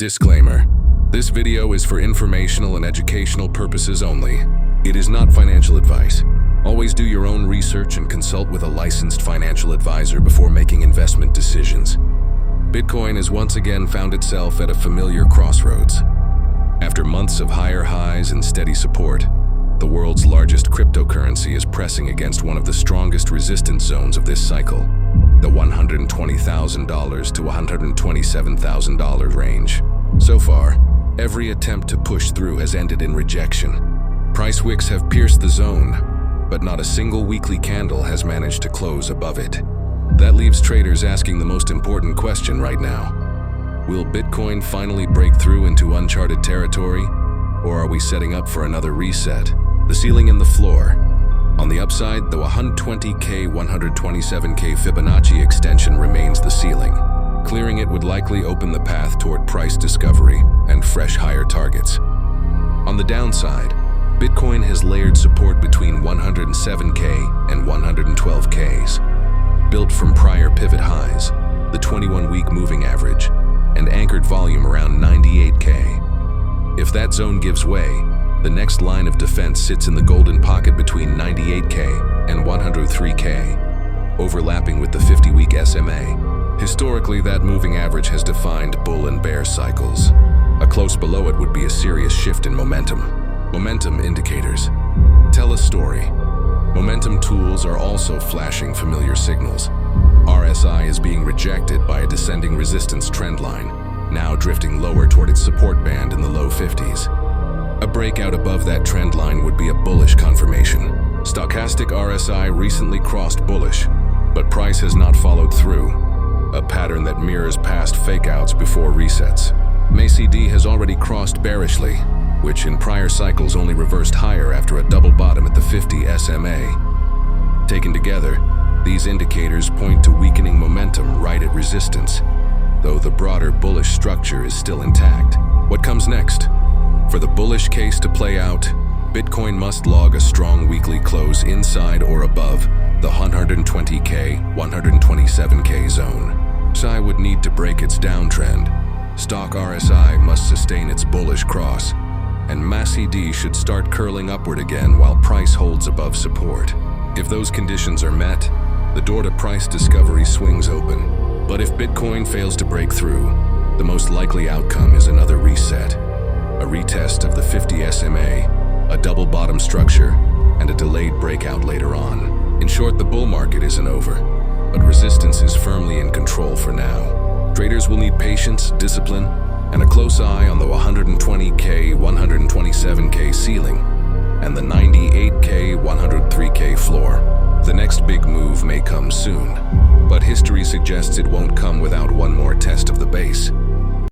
Disclaimer: this video is for informational and educational purposes only. It is not financial advice. Always do your own research and consult with a licensed financial advisor before making investment decisions. Bitcoin has once again found itself at a familiar crossroads. After months of higher highs and steady support, the world's largest cryptocurrency is pressing against one of the strongest resistance zones of this cycle, the $120,000 to $127,000 range. So far, every attempt to push through has ended in rejection. Price wicks have pierced the zone, but not a single weekly candle has managed to close above it. That leaves traders asking the most important question right now. Will Bitcoin finally break through into uncharted territory, or are we setting up for another reset? The ceiling and the floor. On the upside, the 120K, 127K Fibonacci extension remains the ceiling. Clearing it would likely open the path toward price discovery and fresh higher targets. On the downside, Bitcoin has layered support between 107K and 112Ks, built from prior pivot highs, the 21-week moving average, and anchored volume around 98K. If that zone gives way, the next line of defense sits in the golden pocket between 98K and 103K, overlapping with the 50-week SMA. Historically, that moving average has defined bull and bear cycles. A close below it would be a serious shift in momentum. Momentum indicators tell a story. Momentum tools are also flashing familiar signals. RSI is being rejected by a descending resistance trend line, now drifting lower toward its support band in the low 50s. A breakout above that trend line would be a bullish confirmation. Stochastic RSI recently crossed bullish, but price has not followed through, a pattern that mirrors past fakeouts before resets. MACD has already crossed bearishly, which in prior cycles only reversed higher after a double bottom at the 50 SMA. Taken together, these indicators point to weakening momentum right at resistance, though the broader bullish structure is still intact. What comes next? For the bullish case to play out, Bitcoin must log a strong weekly close inside or above the 120K, 127K zone. RSI would need to break its downtrend. Stock RSI must sustain its bullish cross, and MACD should start curling upward again while price holds above support. If those conditions are met, the door to price discovery swings open. But if Bitcoin fails to break through, the most likely outcome is another reset. A retest of the 50 SMA, a double bottom structure, and a delayed breakout later on. In short, the bull market isn't over, but resistance is firmly in control for now. Traders will need patience, discipline, and a close eye on the 120K, 127K ceiling and the 98K, 103K floor. The next big move may come soon, but history suggests it won't come without one more test of the base.